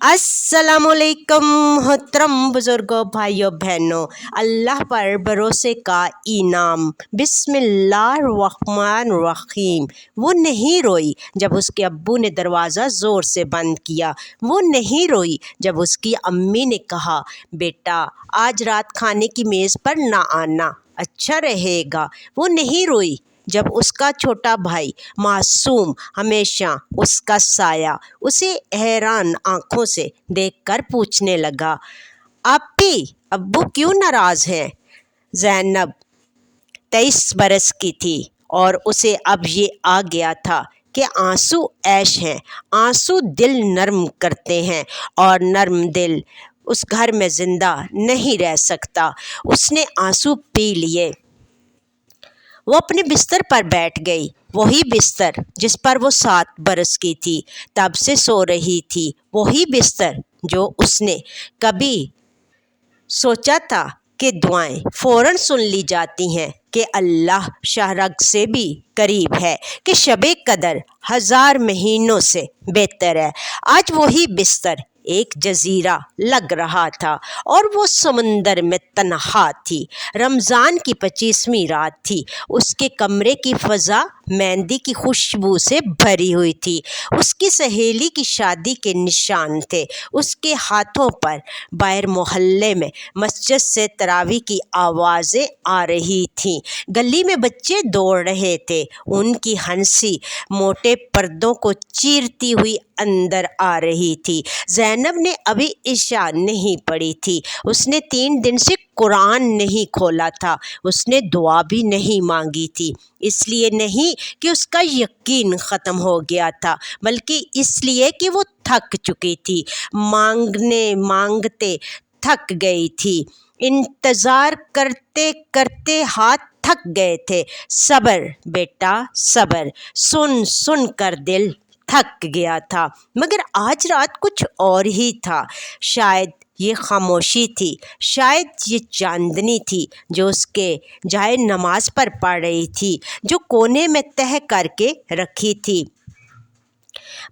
अस्सलामुअलैकुम मोहतरम बुज़ुर्गों, भाइयों बहनों, अल्लाह पर भरोसे का इनाम। बिस्मिल्लाहिर्रहमानिर्रहीम। वो नहीं रोई जब उसके अब्बू ने दरवाज़ा ज़ोर से बंद किया। वो नहीं रोई जब उसकी अम्मी ने कहा, बेटा आज रात खाने की मेज़ पर ना आना, अच्छा रहेगा। वो नहीं रोई जब उसका छोटा भाई मासूम हमेशा उसका साया उसे हैरान आंखों से देखकर पूछने लगा, आपी अब्बू क्यों नाराज़ हैं। ज़ैनब 23 बरस की थी और उसे अब ये आ गया था कि आंसू ऐश हैं, आंसू दिल नर्म करते हैं और नर्म दिल उस घर में ज़िंदा नहीं रह सकता। उसने आंसू पी लिए। वो अपने बिस्तर पर बैठ गई, वही बिस्तर जिस पर वो 7 बरस की थी तब से सो रही थी, वही बिस्तर जो उसने कभी सोचा था कि दुआएं फ़ौरन सुन ली जाती हैं, कि अल्लाह शाहरग से भी करीब है, कि शबे कदर 1000 महीनों से बेहतर है। आज वही बिस्तर एक जजीरा लग रहा था और वो समंदर में तन्हा थी। रमज़ान की 25वीं रात थी। उसके कमरे की फ़ज़ा मेहंदी की खुशबू से भरी हुई थी। उसकी सहेली की शादी के निशान थे उसके हाथों पर। बाहर मोहल्ले में मस्जिद से तरावी की आवाज़ें आ रही थीं। गली में बच्चे दौड़ रहे थे। उनकी हंसी मोटे पर्दों को चीरती हुई अंदर आ रही थी। ज़ैनब ने अभी इशा नहीं पढ़ी थी। उसने 3 दिन से कुरान नहीं खोला था। उसने दुआ भी नहीं मांगी थी। इसलिए नहीं कि उसका यकीन ख़त्म हो गया था, बल्कि इसलिए कि वो थक चुकी थी, मांगने मांगते थक गई थी, इंतज़ार करते करते हाथ थक गए थे। सब्र बेटा सब्र, सुन सुन कर दिल थक गया था। मगर आज रात कुछ और ही था। शायद ये खामोशी थी, शायद ये चांदनी थी जो उसके जाए नमाज पर पड़ रही थी, जो कोने में तह करके रखी थी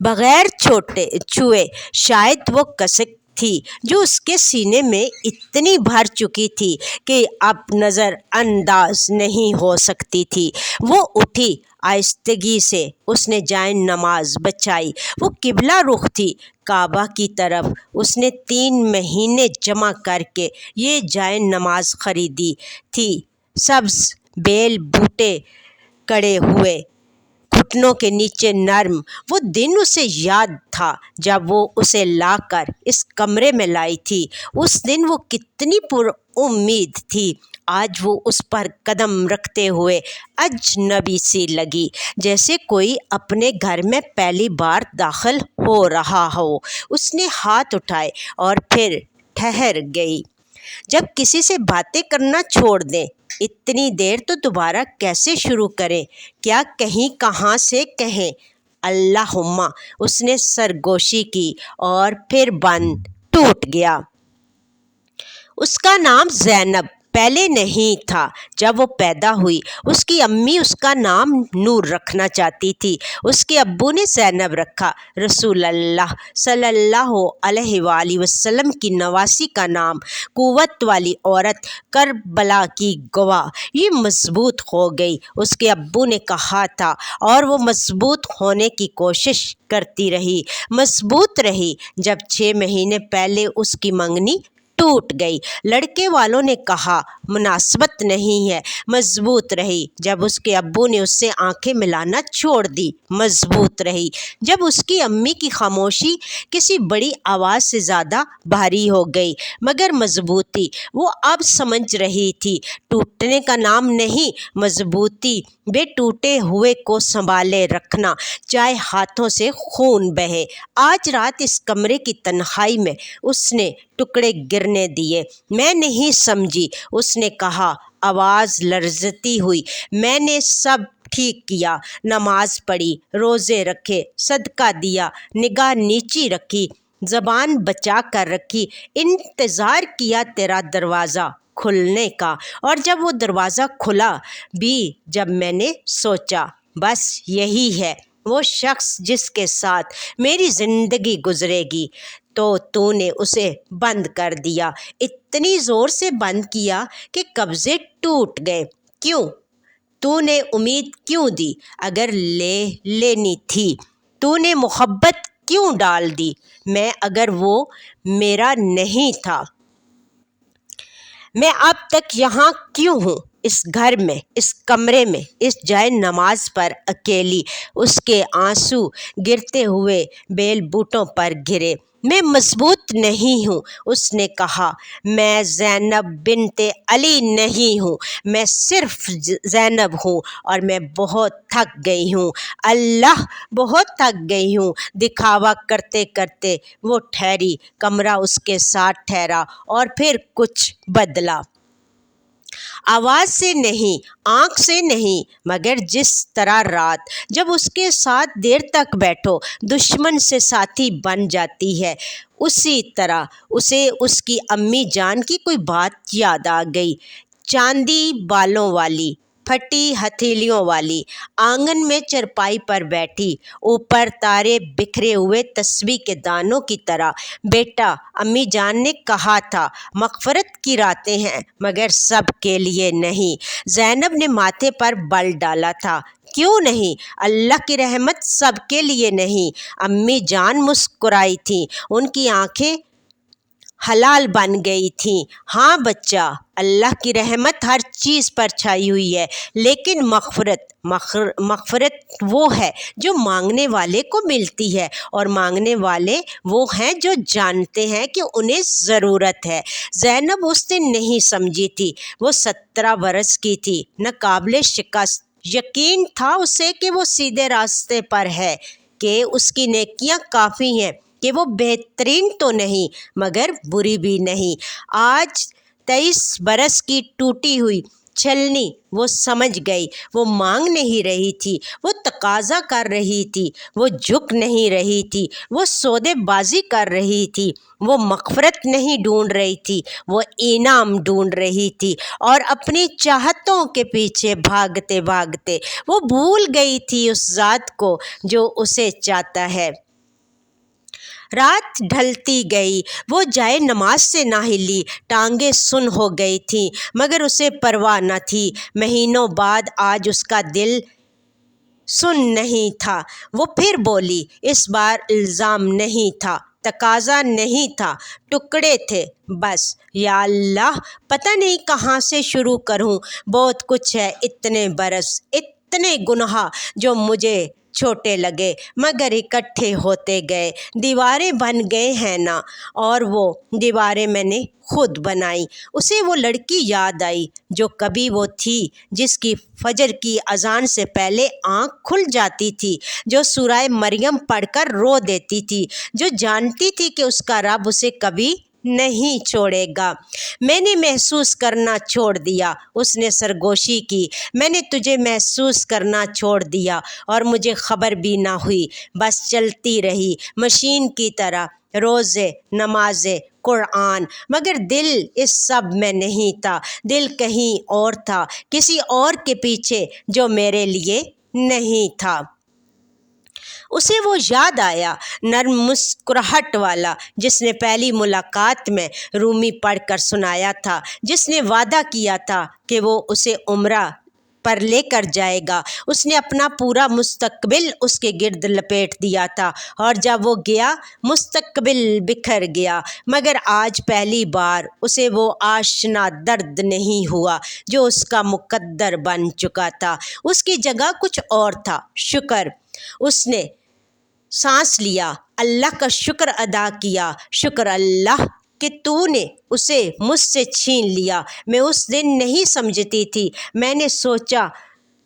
बग़ैर छोटे छुए। शायद वो कसक थी जो उसके सीने में इतनी भर चुकी थी कि अब नज़र अंदाज नहीं हो सकती थी। वो उठी, आहिस्तगी से उसने जाए नमाज बचाई। वो किबला रुख थी, काबा की तरफ। उसने 3 महीने जमा करके ये जाए नमाज ख़रीदी थी। सब्ज़ बेल बूटे कड़े हुए, घुटनों के नीचे नरम। वो दिन उसे याद था जब वो उसे लाकर इस कमरे में लाई थी। उस दिन वो कितनी पुरुम्मीद थी। आज वो उस पर कदम रखते हुए अजनबी सी लगी, जैसे कोई अपने घर में पहली बार दाखिल हो रहा हो। उसने हाथ उठाए और फिर ठहर गई। जब किसी से बातें करना छोड़ दें, इतनी देर तो दोबारा कैसे शुरू करें, क्या कहीं कहाँ से कहें। अल्लाहुम्मा, उसने सरगोशी की और फिर बंद टूट गया। उसका नाम ज़ैनब पहले नहीं था। जब वो पैदा हुई उसकी अम्मी उसका नाम नूर रखना चाहती थी। उसके अब्बू ने ज़ैनब रखा। रसूलुल्लाह सल्लल्लाहु अलैहि वसल्लम की नवासी का नाम। कुव्वत वाली औरत, करबला की गवाह। ये मजबूत हो गई, उसके अब्बू ने कहा था, और वो मजबूत होने की कोशिश करती रही, मजबूत रही। जब 6 महीने पहले उसकी मंगनी टूट गई, लड़के वालों ने कहा मुनासिबत नहीं है, मजबूत रही। जब उसके अब्बू ने उससे आंखें मिलाना छोड़ दी, मजबूत रही। जब उसकी अम्मी की खामोशी किसी बड़ी आवाज़ से ज़्यादा भारी हो गई, मगर मजबूती वो अब समझ रही थी। टूटने का नाम नहीं, मजबूती बे टूटे हुए को संभाले रखना, चाहे हाथों से खून बहे। आज रात इस कमरे की तन्हाई में उसने टुकड़े गिरने दिए। मैं नहीं समझी, उसने कहा, आवाज़ लर्ज़ती हुई। मैंने सब ठीक किया, नमाज पढ़ी, रोज़े रखे, सदका दिया, निगाह नीची रखी, ज़बान बचा कर रखी, इंतज़ार किया तेरा दरवाज़ा खुलने का। और जब वो दरवाज़ा खुला भी, जब मैंने सोचा बस यही है वो शख्स जिसके साथ मेरी ज़िंदगी गुजरेगी, تو तूने उसे बंद कर दिया। इतनी ज़ोर से बंद किया कि कब्ज़े टूट गए। क्यों? तूने उम्मीद क्यों दी अगर लेनी थी? तूने मोहब्बत क्यों डाल दी मैं अगर वो मेरा नहीं था? मैं अब तक यहाँ क्यों हूँ, इस घर में, इस कमरे में, इस जाए नमाज पर अकेली? उसके आंसू गिरते हुए बेल बूटों पर गिरे। मैं मजबूत नहीं हूँ, उसने कहा। मैं ज़ैनब बिनते अली नहीं हूँ, मैं सिर्फ ज़ैनब हूँ और मैं बहुत थक गई हूँ। अल्लाह, बहुत थक गई हूँ। दिखावा करते करते वो ठहरी। कमरा उसके साथ ठहरा और फिर कुछ बदला। आवाज़ से नहीं, आँख से नहीं, मगर जिस तरह रात जब उसके साथ देर तक बैठो दुश्मन से साथी बन जाती है, उसी तरह उसे उसकी अम्मी जान की कोई बात याद आ गई। चांदी बालों वाली, फटी हथेलियों वाली, आंगन में चरपाई पर बैठी, ऊपर तारे बिखरे हुए तस्बीह के दानों की तरह। बेटा, अम्मी जान ने कहा था मग़फ़िरत की रातें हैं मगर सब के लिए नहीं। ज़ैनब ने माथे पर बल डाला था। क्यों नहीं? अल्लाह की रहमत सबके लिए नहीं। अम्मी जान मुस्कुराई थी, उनकी आंखें हलाल बन गई थी। हाँ बच्चा, अल्लाह की रहमत हर चीज़ पर छाई हुई है, लेकिन मग़फ़िरत वो है जो मांगने वाले को मिलती है, और मांगने वाले वो हैं जो जानते हैं कि उन्हें ज़रूरत है। ज़ैनब उस दिन नहीं समझी थी। वो 17 बरस की थी, न काबिल शिकस्त। यकीन था उसे कि वो सीधे रास्ते पर है, कि उसकी नेकियां काफ़ी हैं, कि वो बेहतरीन तो नहीं मगर बुरी भी नहीं। आज 23 बरस की टूटी हुई छलनी वो समझ गई। वो मांग नहीं रही थी, वो तकाजा कर रही थी, वो झुक नहीं रही थी, वो सौदेबाजी कर रही थी, वो मग़फ़िरत नहीं ढूंढ रही थी, वो इनाम ढूंढ रही थी। और अपनी चाहतों के पीछे भागते भागते वो भूल गई थी उस ज़ात को जो उसे चाहता है। रात ढलती गई, वो जाए नमाज से ना हिली। टांगें सुन हो गई थीं मगर उसे परवाह न थी। महीनों बाद आज उसका दिल सुन नहीं था। वो फिर बोली। इस बार इल्ज़ाम नहीं था, तकाजा नहीं था, टुकड़े थे बस। या अल्लाह, पता नहीं कहाँ से शुरू करूँ। बहुत कुछ है, इतने बरस, इतने गुनाह जो मुझे छोटे लगे मगर इकट्ठे होते गए। दीवारें बन गए हैं ना, और वो दीवारें मैंने खुद बनाई। उसे वो लड़की याद आई जो कभी वो थी, जिसकी फजर की अजान से पहले आँख खुल जाती थी, जो सूरह मरियम पढ़कर रो देती थी, जो जानती थी कि उसका रब उसे कभी नहीं छोड़ेगा। मैंने महसूस करना छोड़ दिया, उसने सरगोशी की। मैंने तुझे महसूस करना छोड़ दिया और मुझे खबर भी ना हुई। बस चलती रही मशीन की तरह, रोज़े, नमाज़े, कुरान, मगर दिल इस सब में नहीं था। दिल कहीं और था, किसी और के पीछे जो मेरे लिए नहीं था। उसे वो याद आया, नर्म मुस्कुराहट वाला, जिसने पहली मुलाकात में रूमी पढ़कर सुनाया था, जिसने वादा किया था कि वो उसे उम्रा पर लेकर जाएगा। उसने अपना पूरा मुस्तकबिल उसके गिर्द लपेट दिया था, और जब वो गया मुस्तकबिल बिखर गया। मगर आज पहली बार उसे वो आशना दर्द नहीं हुआ जो उसका मुकद्दर बन चुका था। उसकी जगह कुछ और था, शुक्र। उसने सांस लिया, अल्लाह का शुक्र अदा किया। शुक्र अल्लाह कि तूने उसे मुझसे छीन लिया। मैं उस दिन नहीं समझती थी। मैंने सोचा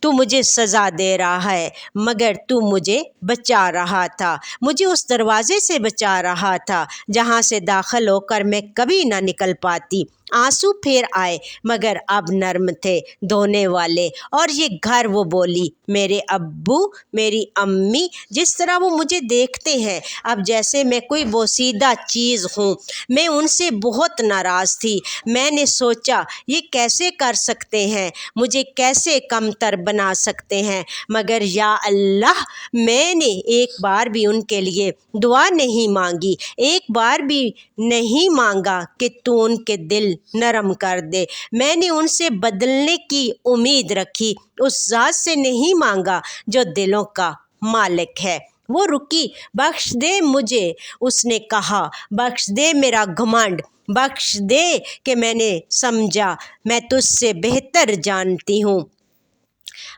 तू मुझे सज़ा दे रहा है, मगर तू मुझे बचा रहा था। मुझे उस दरवाज़े से बचा रहा था जहाँ से दाखिल होकर मैं कभी ना निकल पाती। آنسو پھر آئے مگر اب نرم تھے دھونے والے، اور یہ گھر وہ بولی، میرے ابو میری امی جس طرح وہ مجھے دیکھتے ہیں اب جیسے میں کوئی بوسیدہ چیز ہوں۔ میں ان سے بہت ناراض تھی۔ میں نے سوچا یہ کیسے کر سکتے ہیں، مجھے کیسے کمتر بنا سکتے ہیں، مگر یا اللہ میں نے ایک بار بھی ان کے لیے دعا نہیں مانگی، ایک بار بھی نہیں مانگا کہ تو ان کے دل نرم کر دے۔ میں نے ان سے بدلنے کی امید رکھی، اس ذات سے نہیں مانگا جو دلوں کا مالک ہے۔ وہ رکی، بخش دے مجھے، اس نے کہا، بخش دے میرا گھمنڈ، بخش دے کہ میں نے سمجھا میں تجھ سے بہتر جانتی ہوں،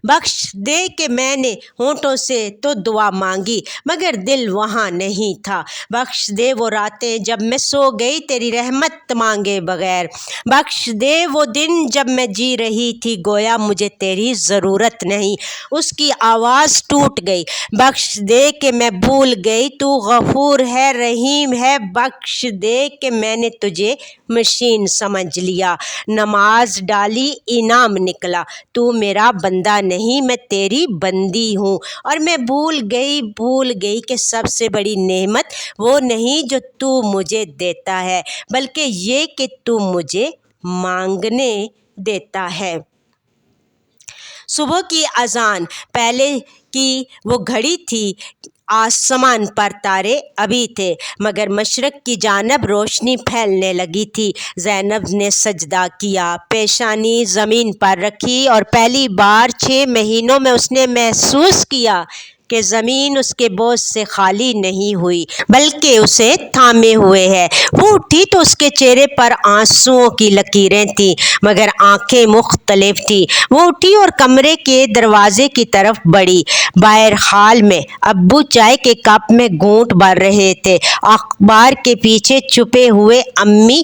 بخش دے کہ میں نے ہونٹوں سے تو دعا مانگی مگر دل وہاں نہیں تھا، بخش دے وہ راتیں جب میں سو گئی تیری رحمت مانگے بغیر، بخش دے وہ دن جب میں جی رہی تھی گویا مجھے تیری ضرورت نہیں۔ اس کی آواز ٹوٹ گئی، بخش دے کہ میں بھول گئی تو غفور ہے رحیم ہے، بخش دے کہ میں نے تجھے مشین سمجھ لیا، نماز ڈالی انعام نکلا، تو میرا بندہ نہیں میں تیری بندی ہوں، اور میں بھول گئی کہ سب سے بڑی نعمت وہ نہیں جو تو مجھے دیتا ہے بلکہ یہ کہ تو مجھے مانگنے دیتا ہے۔ صبح کی اذان پہلے کی وہ گھڑی تھی، آسمان پر تارے ابھی تھے مگر مشرق کی جانب روشنی پھیلنے لگی تھی۔ زینب نے سجدہ کیا، پیشانی زمین پر رکھی اور پہلی بار 6 مہینوں میں اس نے محسوس کیا کہ زمین اس کے بوجھ سے خالی نہیں ہوئی بلکہ اسے تھامے ہوئے ہے۔ وہ اٹھی تو اس کے چہرے پر آنسوؤں کی لکیریں تھیں مگر آنکھیں مختلف تھیں۔ وہ اٹھی اور کمرے کے دروازے کی طرف بڑھی۔ باہر ہال میں ابو چائے کے کپ میں گھونٹ بھر رہے تھے، اخبار کے پیچھے چھپے ہوئے امی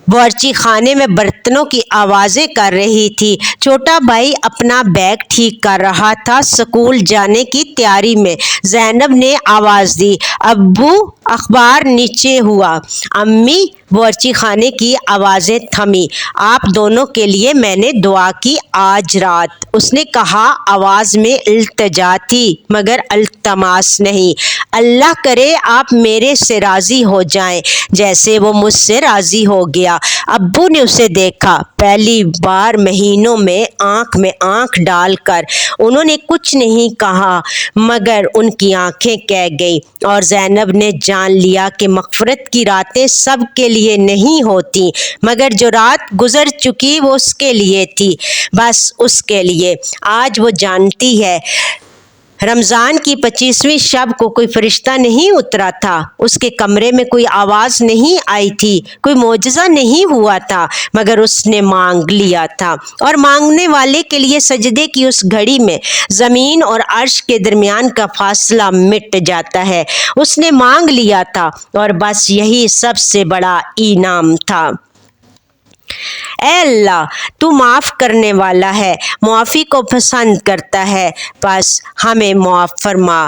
باورچی خانے میں برتنوں کی آوازیں کر رہی تھی، چھوٹا بھائی اپنا بیگ ٹھیک کر رہا تھا اسکول جانے کی تیاری میں۔ زینب نے آواز دی، ابو! اخبار نیچے ہوا۔ امی باورچی خانے کی آوازیں تھمیں۔ آپ دونوں کے لیے میں نے دعا کی آج رات، اس نے کہا، آواز میں التجا تھی مگر التماس نہیں۔ اللہ کرے آپ میرے سے راضی ہو جائیں جیسے وہ مجھ سے راضی ہو گیا۔ ابو نے اسے دیکھا، پہلی بار مہینوں میں آنکھ ڈال کر انہوں نے کچھ نہیں کہا مگر ان کی آنکھیں کہہ گئیں، اور زینب نے جان لیا کہ مغفرت کی راتیں سب کے لیے نہیں ہوتی مگر جو رات گزر چکی وہ اس کے لیے تھی، بس اس کے لیے۔ آج وہ جانتی ہے رمضان کی 25ویں شب کو کوئی فرشتہ نہیں اترا تھا، اس کے کمرے میں کوئی آواز نہیں آئی تھی، کوئی معجزہ نہیں ہوا تھا مگر اس نے مانگ لیا تھا، اور مانگنے والے کے لیے سجدے کی اس گھڑی میں زمین اور عرش کے درمیان کا فاصلہ مٹ جاتا ہے۔ اس نے مانگ لیا تھا اور بس یہی سب سے بڑا انعام تھا۔ اے اللہ تو معاف کرنے والا ہے، معافی کو پسند کرتا ہے، بس ہمیں معاف فرما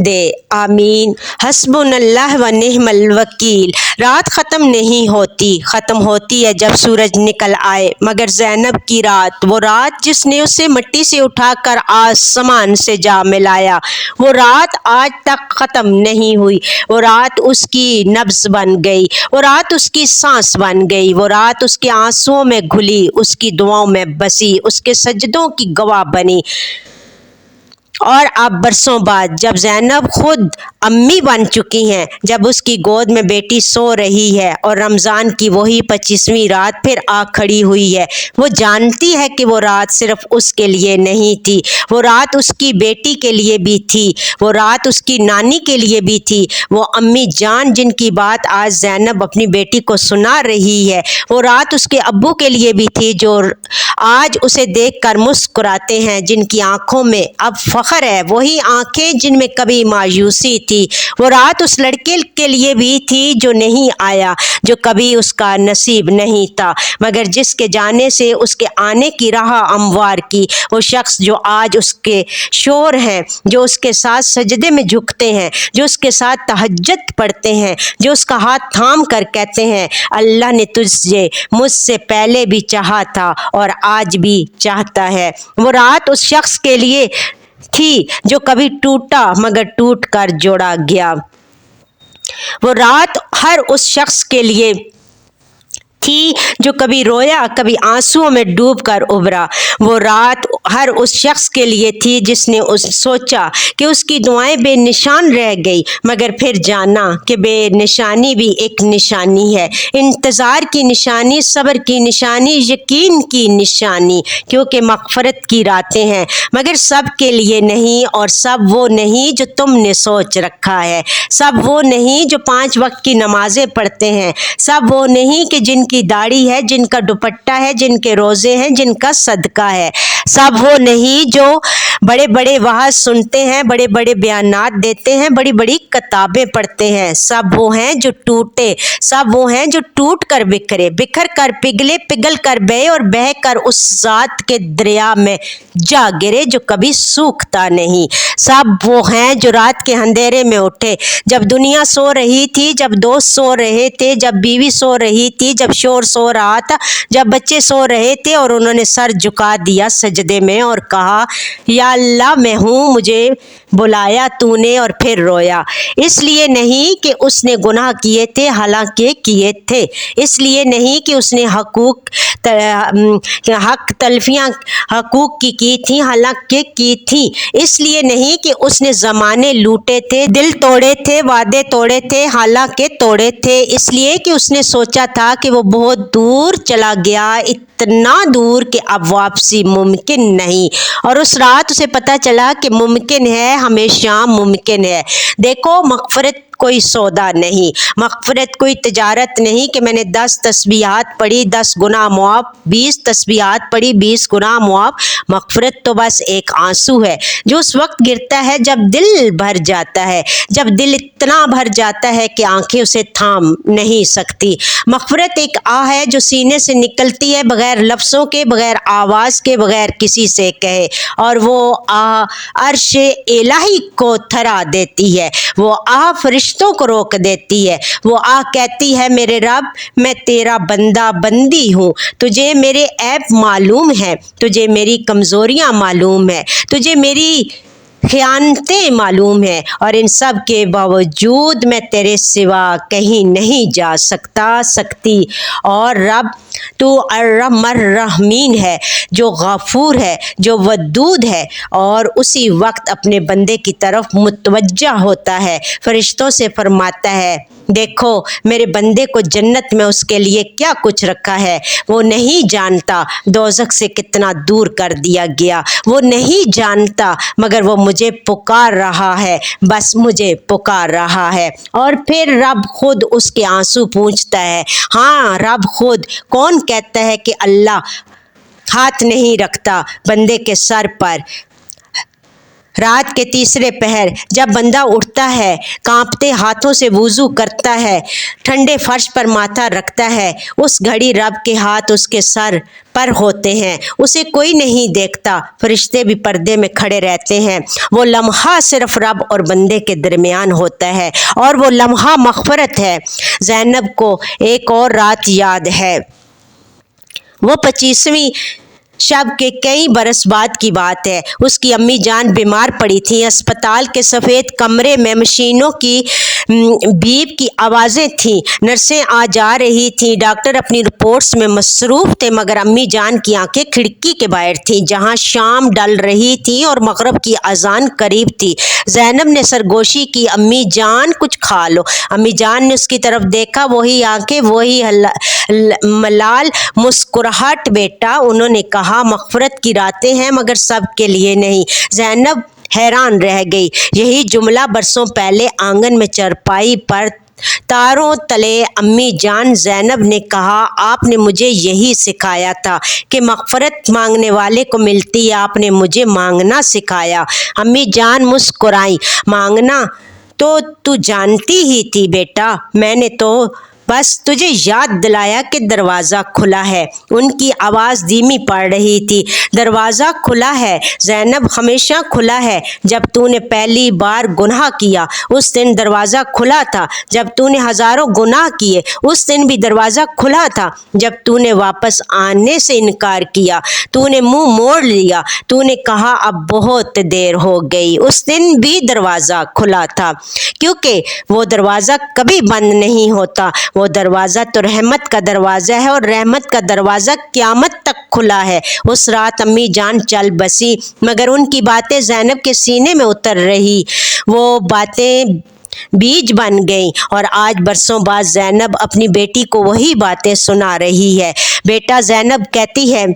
دے، آمین۔ حسبنا اللہ و نعم الوکیل۔ رات ختم نہیں ہوتی، ختم ہوتی ہے جب سورج نکل آئے مگر زینب کی رات، وہ رات جس نے اسے مٹی سے اٹھا کر آسمان سے جا ملایا، وہ رات آج تک ختم نہیں ہوئی، وہ رات اس کی نبض بن گئی، وہ رات اس کی سانس بن گئی، وہ رات اس کے آنسوؤں میں گھلی، اس کی دعاؤں میں بسی، اس کے سجدوں کی گواہ بنی۔ اور اب برسوں بعد جب زینب خود امی بن چکی ہیں، جب اس کی گود میں بیٹی سو رہی ہے اور رمضان کی وہی 25ویں رات پھر آ کھڑی ہوئی ہے، وہ جانتی ہے کہ وہ رات صرف اس کے لیے نہیں تھی، وہ رات اس کی بیٹی کے لیے بھی تھی، وہ رات اس کی نانی کے لیے بھی تھی، وہ امی جان جن کی بات آج زینب اپنی بیٹی کو سنا رہی ہے، وہ رات اس کے ابو کے لیے بھی تھی جو آج اسے دیکھ کر مسکراتے ہیں، جن کی آنکھوں میں اب فخر फख्र है, वही आंखें जिनमें कभी मायूसी थी। वो रात उस लड़के के लिए भी थी जो नहीं आया, जो कभी उसका नसीब नहीं था, मगर जिसके जाने से उसके आने की राह हमवार की। वो शख्स जो आज उसके शोर हैं, जो उसके साथ सजदे में झुकते हैं, जो उसके साथ तहज्जुद पढ़ते हैं, जो उसका हाथ थाम कर कहते हैं, अल्लाह ने तुझे मुझसे पहले भी चाहा था और आज भी चाहता है। वो रात उस शख्स के लिए थी जो कभी टूटा मगर टूट कर जोड़ा गया। वो रात हर उस शख्स के लिए थी जो कभी रोया, कभी आंसुओं में डूब कर उभरा। वो रात हर उस शख्स के लिए थी जिसने सोचा कि उसकी दुआएं बेनिशान रह गई, मगर फिर जाना कि बेनिशानी भी एक निशानी है। इंतज़ार की निशानी, सब्र की निशानी, यकीन की निशानी, क्योंकि मग़फ़िरत की रातें हैं, मगर सब के लिए नहीं। और सब वो नहीं जो तुमने सोच रखा है, सब वो नहीं जो 5 वक्त की नमाज़ें पढ़ते हैं, सब वो नहीं कि जिनकी दाढ़ी है, जिनका दुपट्टा है, जिनके रोज़े हैं, जिनका सदका है, सब वो नहीं जो बड़े बड़े वाज सुनते हैं, बड़े बड़े बयानात देते हैं, बड़ी बड़ी किताबें पढ़ते हैं। सब वो हैं जो टूटे, सब वो हैं जो टूट कर बिखरे, बिखर कर पिघले, पिघल कर बहे और बह कर उस ज़ात के दरिया में जा गिरे जो कभी सूखता नहीं। सब वो हैं जो रात के अंधेरे में उठे, जब दुनिया सो रही थी, जब दोस्त सो रहे थे, जब बीवी सो रही थी, जब शोर सो रहा था, जब बच्चे सो रहे थे, और उन्होंने सर झुका दिया सजदे में और कहा, या अल्लाह मैं हूँ, मुझे बुलाया तूने और फिर रोया। इसलिए नहीं कि उसने गुनाह किए थे, हालांकि किए थे। इसलिए नहीं कि उसने हक तलफियाँ हकूक़ की थी, हालांकि की थी। इसलिए नहीं कि उसने ज़माने लूटे थे, दिल तोड़े थे, वादे तोड़े थे, हालांकि तोड़े थे। इसलिए कि उसने सोचा था कि वो बहुत दूर चला गया, इतना दूर कि अब वापसी मुमकिन नहीं। और उस रात उसे पता चला कि मुमकिन है, हमेशा मुमकिन है। देखो, मग़फ़िरत कोई सौदा नहीं, मग़फ़िरत कोई तिजारत नहीं कि मैंने 10 तस्बीहात पढ़ी 10 गुनाह मुआफ़, 20 तस्बीहात पढ़ी 20 गुनाह मुआफ़। मग़फ़िरत तो बस एक आंसू है जो उस वक्त गिरता है जब दिल भर जाता है, जब दिल इतना भर जाता है कि आंखें उसे थाम नहीं सकती। मग़फ़िरत एक आह है जो सीने से निकलती है बग़ैर लफ्ज़ों के, बग़ैर आवाज़ के, बग़ैर किसी से कहे, और वो आह अर्श इलाही को थरा देती है, वो आह फरिश्तों को रोक देती है। वो आह कहती है, मेरे रब, मैं तेरा बंदा बंदी हूँ, तुझे मेरे ऐब मालूम है, तुझे मेरी कमज़ोरियाँ मालूम है, तुझे मेरी ख़यानतें मालूम है, और इन सब के बावजूद मैं तेरे सिवा कहीं नहीं जा सकती। और रब, तू अर्रहमीन है, जो गफ़ूर है, जो वदूद है, और उसी वक्त अपने बंदे की तरफ मुतवज्जा होता है, फरिश्तों से फरमाता है, देखो मेरे बंदे को जन्नत में उसके लिए क्या कुछ रखा है। वो नहीं जानता दोज़ख से कितना दूर कर दिया गया, वो नहीं जानता, मगर वो मुझे पुकार रहा है, बस मुझे पुकार रहा है। और फिर रब खुद उसके आंसू पूंछता है। हाँ, रब खुद। कौन कहता है कि अल्लाह हाथ नहीं रखता बंदे के सर पर? रात के तीसरे पहर जब बंदा उठता है, कांपते हाथों से वुज़ू करता है, ठंडे फर्श पर माथा रखता है, उस घड़ी रब के हाथ उसके सर पर होते हैं, उसे कोई नहीं देखता, फरिश्ते भी पर्दे में खड़े रहते हैं। वो लम्हा सिर्फ रब और बंदे के दरमियान होता है, और वो लम्हा मग़फ़िरत है। ज़ैनब को एक और रात याद है। वो 25वीं शब के कई बरस बाद की बात है। उसकी अम्मी जान बीमार पड़ी थी। अस्पताल के सफ़ेद कमरे में मशीनों की बीप की आवाज़ें थीं, नर्सें आ जा रही थीं, डॉक्टर अपनी रिपोर्ट्स में मसरूफ़ थे, मगर अम्मी जान की आंखें खिड़की के बाहर थीं, जहां शाम ढल रही थी और मगरिब की अजान करीब थी। ज़ैनब ने सरगोशी की, अम्मी जान कुछ खा लो। अम्मी जान ने उसकी तरफ देखा, वही आंखें, वही मलाल मुस्कुराहट। बेटा, उन्होंने कहा, मग़फ़िरत की रातें हैं मगर सब के लिए नहीं। ज़ैनब हैरान रह गई। यही जुमला बरसों पहले आंगन में चरपाई पर तारों तले अम्मी जान ज़ैनब ने कहा, आपने मुझे यही सिखाया था कि मग़फ़िरत मांगने वाले को मिलती है, आपने मुझे मांगना सिखाया। अम्मी जान मुस्कुराई, मांगना तो तू जानती ही थी बेटा, मैंने तो बस तुझे याद दिलाया कि दरवाज़ा खुला है। उनकी आवाज़ धीमी पड़ रही थी। दरवाज़ा खुला है ज़ैनब, हमेशा खुला है। जब तूने पहली बार गुनाह किया उस दिन दरवाज़ा खुला था। जब तूने हज़ारों गुनाह किए उस दिन भी दरवाज़ा खुला था। जब तूने वापस आने से इनकार किया, तूने मुंह मोड़ लिया, तूने कहा अब बहुत देर हो गई, उस दिन भी दरवाज़ा खुला था। क्योंकि वो दरवाज़ा कभी बंद नहीं होता। वो दरवाज़ा तो रहमत का दरवाज़ा है और रहमत का दरवाज़ा क़यामत तक खुला है। उस रात अम्मी जान चल बसी, मगर उनकी बातें ज़ैनब के सीने में उतर रही। वो बातें बीज बन गई और आज बरसों बाद ज़ैनब अपनी बेटी को वही बातें सुना रही है। बेटा, ज़ैनब कहती है,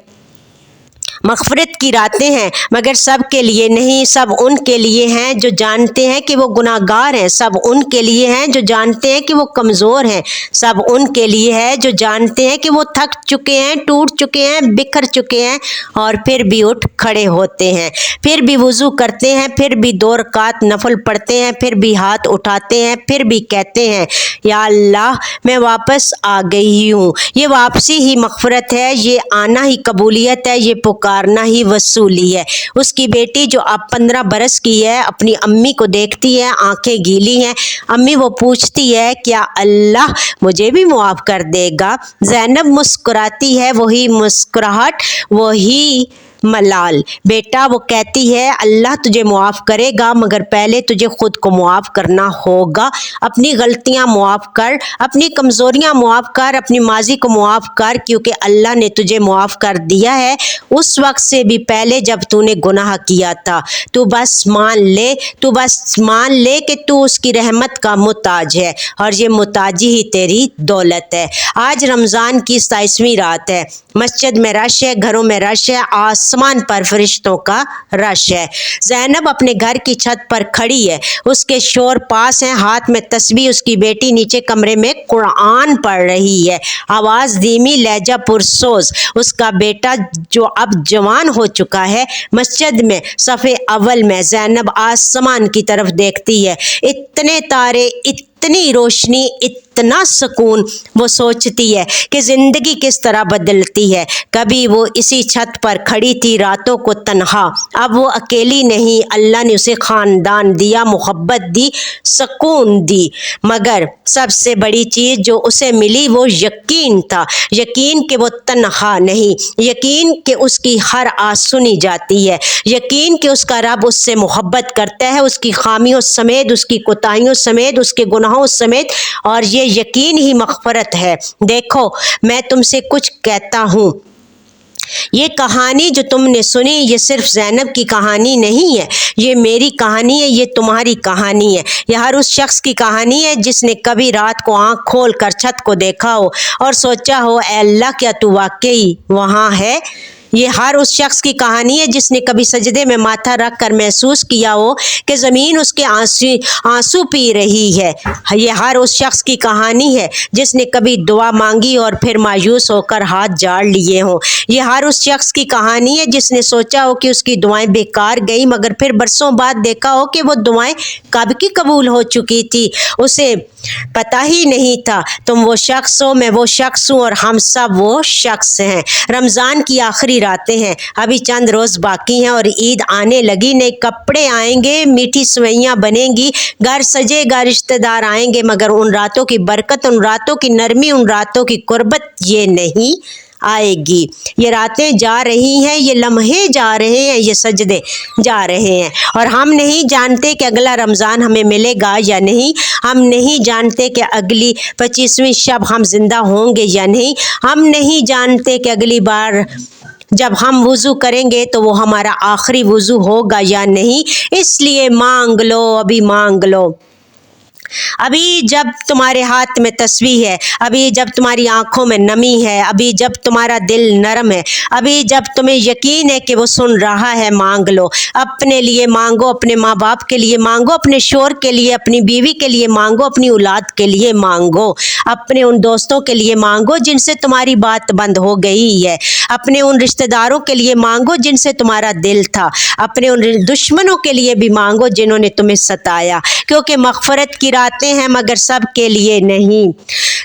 मग़फ़िरत की रातें हैं मगर सब के लिए नहीं, सब उनके लिए हैं जो जानते हैं कि वो गुनाहगार हैं, सब उनके लिए हैं जो जानते हैं कि वो कमज़ोर हैं, सब उनके लिए है जो जानते हैं कि वो थक चुके हैं, टूट चुके हैं, बिखर चुके हैं और फिर भी उठ खड़े होते हैं, फिर भी वुज़ू करते हैं, फिर भी 2 रकात नफल पढ़ते हैं, फिर भी हाथ उठाते हैं, फिर भी कहते हैं, या अल्लाह मैं वापस आ गई हूँ। ये वापसी ही मग़फ़िरत है, ये आना ही कबूलियत है, ये पुकारना ही वसूली है। उसकी बेटी जो अब 15 बरस की है अपनी अम्मी को देखती है, आंखें गीली हैं। अम्मी वो पूछती है, क्या अल्लाह मुझे भी मुआफ़ कर देगा? ज़ैनब मुस्कुराती है, वही मुस्कुराहट, वही मलाल। बेटा, वो कहती है, अल्लाह तुझे मुआफ़ करेगा मगर पहले तुझे ख़ुद को मुआफ़ करना होगा। अपनी गलतियाँ मुआफ़ कर, अपनी कमज़ोरियाँ मुआफ़ कर, अपनी माजी को मुआफ़ कर, क्योंकि अल्लाह ने तुझे मुआफ़ कर दिया है उस वक्त से भी पहले जब तूने गुनाह किया था। तू बस मान ले, तू बस मान ले कि तू उसकी रहमत का मुताज है और ये मुताजी ही तेरी दौलत है। आज रमज़ान की 27वीं रात है। मस्जिद में रश है, घरों में रश है, आसमान पर फरिश्तों का रश है। ज़ैनब अपने घर की छत पर खड़ी है, उसके शोर पास हैं, हाथ में तस्बीह। उसकी बेटी नीचे कमरे में कुरान पढ़ रही है, आवाज़ धीमी, लहजा पुरसोज। उसका बेटा जो अब जवान हो चुका है मस्जिद में सफ़े अव्वल में। ज़ैनब आसमान की तरफ देखती है, इतने तारे, इतनी रोशनी, इतना सुकून। वो सोचती है कि ज़िंदगी किस तरह बदलती है। कभी वो इसी छत पर खड़ी थी रातों को तन्हा, अब वो अकेली नहीं। अल्लाह ने उसे ख़ानदान दिया, मोहब्बत दी, सुकून दी, मगर सबसे बड़ी चीज़ जो उसे मिली वो यकीन था। यकीन कि वो तन्हा नहीं, यकीन कि उसकी हर आस सुनी जाती है, यकीन कि उसका रब उससे मोहब्बत करता है, उसकी खामियों समेत, उसकी कोताहियों समेत, उसके गुनाहों समेत, और ये यकीन ही मग़फ़िरत है। देखो, मैं तुमसे कुछ कहता हूँ, ये कहानी जो तुमने सुनी ये सिर्फ ज़ैनब की कहानी नहीं है, ये मेरी कहानी है, ये तुम्हारी कहानी है, ये हर उस शख्स की कहानी है जिसने कभी रात को आँख खोल कर छत को देखा हो और सोचा हो, ऐ अल्लाह क्या तू वाकई वहाँ है। ये हर उस शख्स की कहानी है जिसने कभी सजदे में माथा रख कर महसूस किया हो कि ज़मीन उसके आंसू पी रही है। ये हर उस शख्स की कहानी है जिसने कभी दुआ मांगी और फिर मायूस होकर हाथ झाड़ लिए हों। ये हर उस शख्स की कहानी है जिसने सोचा हो कि उसकी दुआएं बेकार गई, मगर फिर बरसों बाद देखा हो कि वो दुआएं कब की कबूल हो चुकी थी, उसे पता ही नहीं था। तुम वो शख्स हो, मैं वो शख्स हूँ और हम सब वो शख्स हैं। रमज़ान की आखिरी रातें हैं, अभी चंद रोज़ बाकी हैं और ईद आने लगी। नए कपड़े आएंगे, मीठी सेवइयाँ बनेंगी, घर सजेगा, रिश्तेदार आएंगे, मगर उन रातों की बरकत, उन रातों की नरमी, उन रातों की कुर्बत ये नहीं आएगी। ये रातें जा रही हैं, ये लम्हे जा रहे हैं, ये सजदे जा रहे हैं और हम नहीं जानते कि अगला रमज़ान हमें मिलेगा या नहीं। हम नहीं जानते कि अगली 25वीं शब हम जिंदा होंगे या नहीं। हम नहीं जानते कि अगली बार जब हम वुज़ू करेंगे तो वो हमारा आखिरी वुज़ू होगा या नहीं। इसलिए मांग लो, अभी मांग लो। ابھی جب تمہارے ہاتھ میں تسبیح ہے، ابھی جب تمہاری آنکھوں میں نمی ہے، ابھی جب تمہارا دل نرم ہے، ابھی جب تمہیں یقین ہے کہ وہ سن رہا ہے، مانگ لو۔ اپنے لیے مانگو، اپنے ماں باپ کے لیے مانگو، اپنے شوہر کے لیے، اپنی بیوی کے لیے مانگو، اپنی اولاد کے لیے مانگو، اپنے ان دوستوں کے لیے مانگو جن سے تمہاری بات بند ہو گئی ہے، اپنے ان رشتہ داروں کے لیے مانگو جن سے تمہارا دل تھا، اپنے ان دشمنوں کے لیے بھی مانگو جنہوں نے تمہیں ستایا، کیونکہ مغفرت کی راتیں ہیں مگر سب کے لیے نہیں۔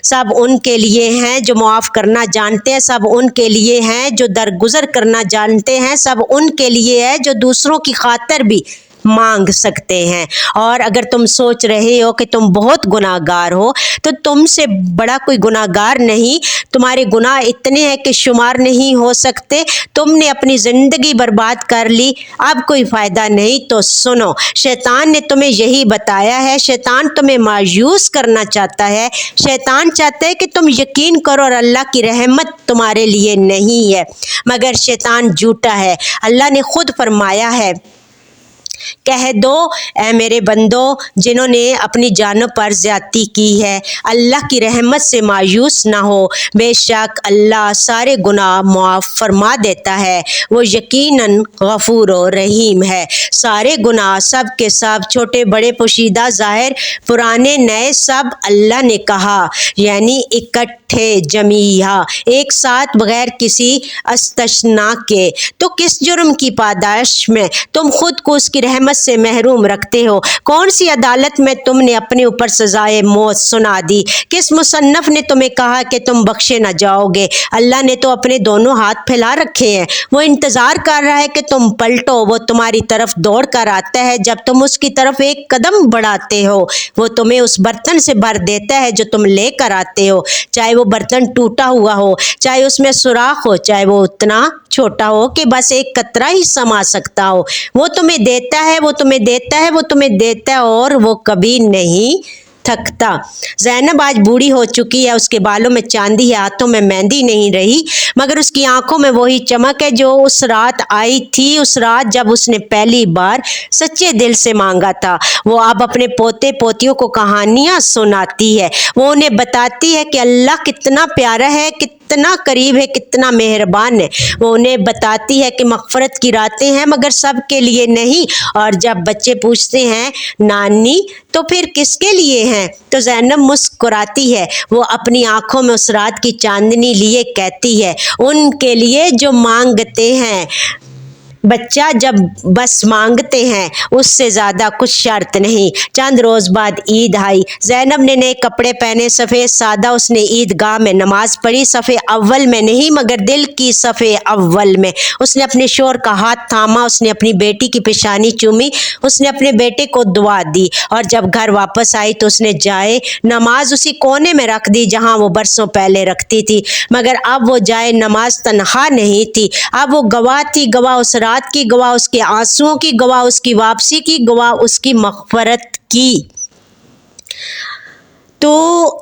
سب ان کے لیے ہیں جو معاف کرنا جانتے ہیں، سب ان کے لیے ہیں جو درگزر کرنا جانتے ہیں، سب ان کے لیے ہے جو دوسروں کی خاطر بھی مانگ سکتے ہیں۔ اور اگر تم سوچ رہے ہو کہ تم بہت گناہ گار ہو تو تم سے بڑا کوئی گناہ گار نہیں، تمہارے گناہ اتنے ہیں کہ شمار نہیں ہو سکتے، تم نے اپنی زندگی برباد کر لی، اب کوئی فائدہ نہیں۔ تو سنو، شیطان نے تمہیں یہی بتایا ہے، شیطان تمہیں مایوس کرنا چاہتا ہے، شیطان چاہتا ہے کہ تم یقین کرو اور اللہ کی رحمت تمہارے لیے نہیں ہے، مگر شیطان جھوٹا ہے۔ اللہ نے خود فرمایا ہے، کہہ دو اے میرے بندو جنہوں نے اپنی جانوں پر زیادتی کی ہے، اللہ کی رحمت سے مایوس نہ ہو، بے شک اللہ سارے گناہ معاف فرما دیتا ہے، وہ یقیناً غفور و رحیم ہے۔ سارے گناہ سب کے سب، چھوٹے بڑے، پوشیدہ ظاہر، پرانے نئے، سب اللہ نے کہا، یعنی اکٹھے جمیعہ، ایک ساتھ، بغیر کسی استثناء کے۔ تو کس جرم کی پاداش میں تم خود کو اس کی رحمت سے محروم رکھتے ہو؟ کون سی عدالت میں تم نے اپنے اوپر سزائے موت سنا دی؟ کس مصنف نے تمہیں کہا کہ تم بخشے نہ جاؤ گے؟ اللہ نے تو اپنے دونوں ہاتھ پھیلا رکھے ہیں، وہ انتظار کر رہا ہے کہ تم پلٹو، وہ تمہاری طرف دوڑ کر آتا ہے جب تم اس کی طرف ایک قدم بڑھاتے ہو، وہ تمہیں اس برتن سے بھر دیتا ہے جو تم لے کر آتے ہو، چاہے وہ برتن ٹوٹا ہوا ہو، چاہے اس میں سوراخ ہو، چاہے وہ اتنا چھوٹا ہو کہ بس ایک قطرہ ہی سما سکتا ہو، وہ تمہیں دیتا ہے، وہ تمہیں دیتا ہے، وہ تمہیں دیتا ہے، اور وہ کبھی نہیں تھکتا۔ زینب آج بوڑھی ہو چکی ہے، اس کے بالوں میں چاندی ہے، ہاتھوں میں مہندی نہیں رہی، مگر اس کی آنکھوں میں وہی چمک ہے جو اس رات آئی تھی، اس رات جب اس نے پہلی بار سچے دل سے مانگا تھا۔ وہ اب اپنے پوتے پوتیوں کو کہانیاں سناتی ہے، وہ انہیں بتاتی ہے کہ اللہ کتنا پیارا ہے، کتنا قریب ہے، کتنا مہربان ہے۔ وہ انہیں بتاتی ہے کہ مغفرت کی راتیں ہیں مگر سب کے لیے نہیں، اور جب بچے پوچھتے ہیں نانی تو پھر کس کے لیے ہیں، تو زینب مسکراتی ہے، وہ اپنی آنکھوں میں اس رات کی چاندنی لیے کہتی ہے، ان کے لیے جو مانگتے ہیں۔ بچہ جب بس مانگتے ہیں، اس سے زیادہ کچھ شرط نہیں۔ چند روز بعد عید آئی، زینب نے نئے کپڑے پہنے، سفید سادہ اس نے عید گاہ میں نماز پڑھی، صف اول میں نہیں مگر دل کی صف اول میں۔ اس نے اپنے شوہر کا ہاتھ تھاما، اس نے اپنی بیٹی کی پیشانی چومی، اس نے اپنے بیٹے کو دعا دی، اور جب گھر واپس آئی تو اس نے جائے نماز اسی کونے میں رکھ دی جہاں وہ برسوں پہلے رکھتی تھی، مگر اب وہ جائے نماز تنہا نہیں تھی، اب وہ گواہ تھی، گواہ اس رات کی، گواہ اس کے آنسوؤں کی، گواہ اس کی واپسی کی، گواہ اس کی مغفرت کی۔ تو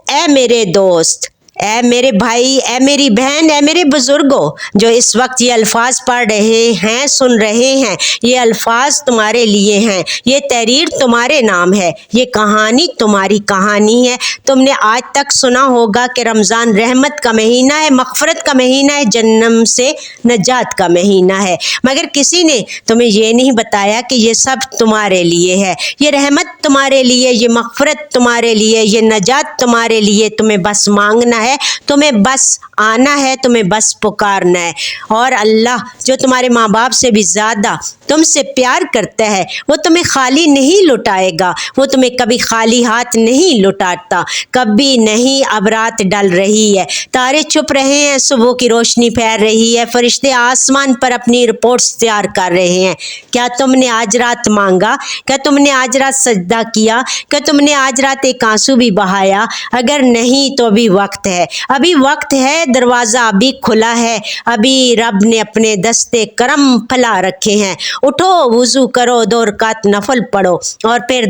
اے میرے دوست، اے میرے بھائی، اے میری بہن، اے میرے بزرگوں جو اس وقت یہ الفاظ پڑھ رہے ہیں، سن رہے ہیں، یہ الفاظ تمہارے لیے ہیں، یہ تحریر تمہارے نام ہے، یہ کہانی تمہاری کہانی ہے۔ تم نے آج تک سنا ہوگا کہ رمضان رحمت کا مہینہ ہے، مغفرت کا مہینہ ہے، جہنم سے نجات کا مہینہ ہے، مگر کسی نے تمہیں یہ نہیں بتایا کہ یہ سب تمہارے لیے ہے، یہ رحمت تمہارے لیے، یہ مغفرت تمہارے لیے، یہ نجات تمہارے لیے۔ تمہیں بس مانگنا ہے، تمہیں بس آنا ہے، تمہیں بس پکارنا ہے، اور اللہ جو تمہارے ماں باپ سے بھی زیادہ تم سے پیار کرتا ہے، وہ تمہیں خالی نہیں لٹائے گا، وہ تمہیں کبھی خالی ہاتھ نہیں لٹاتا، کبھی نہیں۔ اب رات ڈل رہی ہے، تارے چھپ رہے ہیں، صبح کی روشنی پھیل رہی ہے، فرشتے آسمان پر اپنی رپورٹس تیار کر رہے ہیں۔ کیا تم نے آج رات مانگا؟ کیا تم نے آج رات سجدہ کیا؟ کیا تم نے آج رات ایک آنسو بھی بہایا؟ اگر نہیں تو ابھی وقت ہے، ابھی وقت ہے، دروازہ ابھی کھلا ہے، ابھی رب نے اپنے دستے کرم پھیلا رکھے ہیں۔ اٹھو، وضو کرو، 2 رکعت نفل پڑھو، اور پھر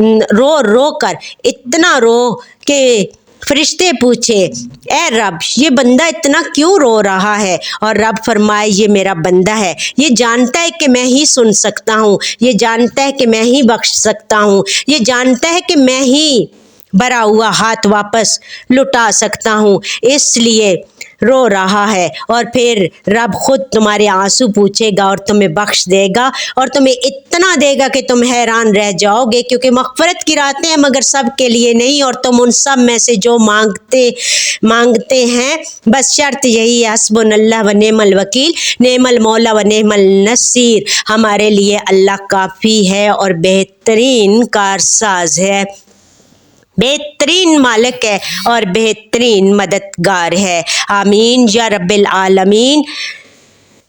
رو کر اتنا رو کہ फरिश्ते पूछे, ए रब, ये बंदा इतना क्यों रो रहा है? और रब फरमाए, ये मेरा बंदा है, ये जानता है कि मैं ही सुन सकता हूँ, ये जानता है कि मैं ही बख्श सकता हूँ, ये जानता है कि मैं ही भरा हुआ हाथ वापस लुटा सकता हूँ, इसलिए रो रहा है। और फिर रब खुद तुम्हारे आंसू पूछेगा और तुम्हें बख्श देगा, और तुम्हें इतना देगा कि तुम हैरान रह जाओगे, क्योंकि मग़फ़िरत की रातें हैं मगर सब के लिए नहीं, और तुम उन सब में से जो मांगते हैं, बस शर्त यही है, हस्बुनल्लाह व नेमल वकील, नेमल मौला व नेमल नसीर, हमारे लिए अल्लाह काफ़ी है और बेहतरीन कारसाज है, बेहतरीन मालिक है और बेहतरीन मददगार है। आमीन या रब्बिल आलमीन।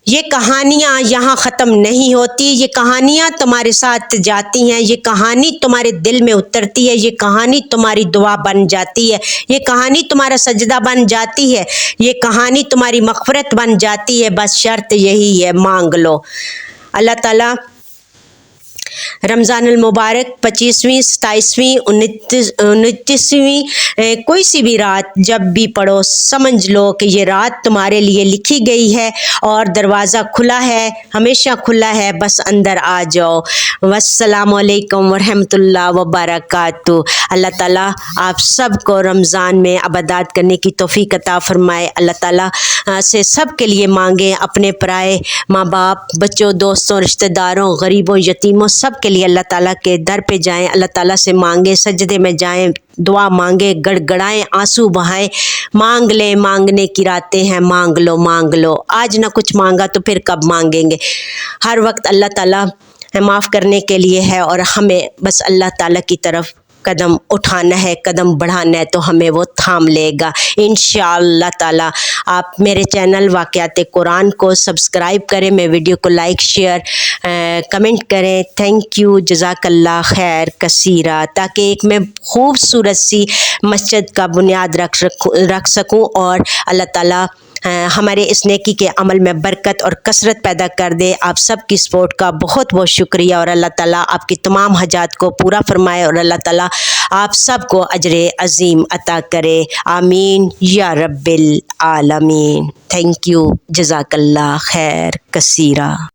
ये कहानियाँ यहाँ ख़त्म नहीं होती, ये कहानियाँ तुम्हारे साथ जाती हैं, ये कहानी तुम्हारे दिल में उतरती है, ये कहानी तुम्हारी दुआ बन जाती है, ये कहानी तुम्हारा सजदा बन जाती है, ये कहानी तुम्हारी मग़फ़िरत बन जाती है। बस शर्त यही है, मांग लो। अल्लाह ताला रमज़ानुल मुबारक 25वीं, 27वीं, 29वीं कोई सी भी रात जब भी पढ़ो, समझ लो कि ये रात तुम्हारे लिए लिखी गई है और दरवाज़ा खुला है, हमेशा खुला है, बस अंदर आ जाओ। वस्सलामु अलैकुम वरहमतुल्लाह वबरकातुहू। अल्लाह ताला आप सबको रमज़ान में इबादत करने की तौफ़ीक़ अता फ़रमाए। अल्लाह ताला से सब के लिए मांगे, अपने पराए माँ बाप, बच्चों, दोस्तों, रिश्तेदारों, गरीबों, यतीमों, सब के लिए अल्लाह ताला के दर पे जाएं, अल्लाह ताला से मांगे, सजदे में जाएं, दुआ मांगे, गड़गड़ाएं, आंसू बहाएं, मांग लें, मांगने की रातें हैं, मांग लो, मांग लो। आज ना कुछ मांगा तो फिर कब मांगेंगे? हर वक्त अल्लाह ताला माफ़ करने के लिए है, और हमें बस अल्लाह ताला की तरफ कदम उठाना है, कदम बढ़ाना है, तो हमें वो थाम लेगा इंशाअल्लाह ताला। आप मेरे चैनल वाक़यात कुरान को सब्सक्राइब करें, मेरे वीडियो को लाइक, शेयर, कमेंट करें। थैंक यू, जज़ाकल्लाह खैर कसीरा, ताकि एक मैं खूबसूरत सी मस्जिद का बुनियाद रख सकूं, और अल्लाह ताला हमारे इस नेकी के अमल में बरकत और कसरत पैदा कर दे। आप सब की सपोर्ट का बहुत बहुत शुक्रिया, और अल्लाह ताला आपकी तमाम हजात को पूरा फरमाए, और अल्लाह ताला आप सब को अजरे अजीम अता करे। आमीन या रब्बिल आलमीन। थैंक यू, जज़ाकल्लाह खैर कसीरा।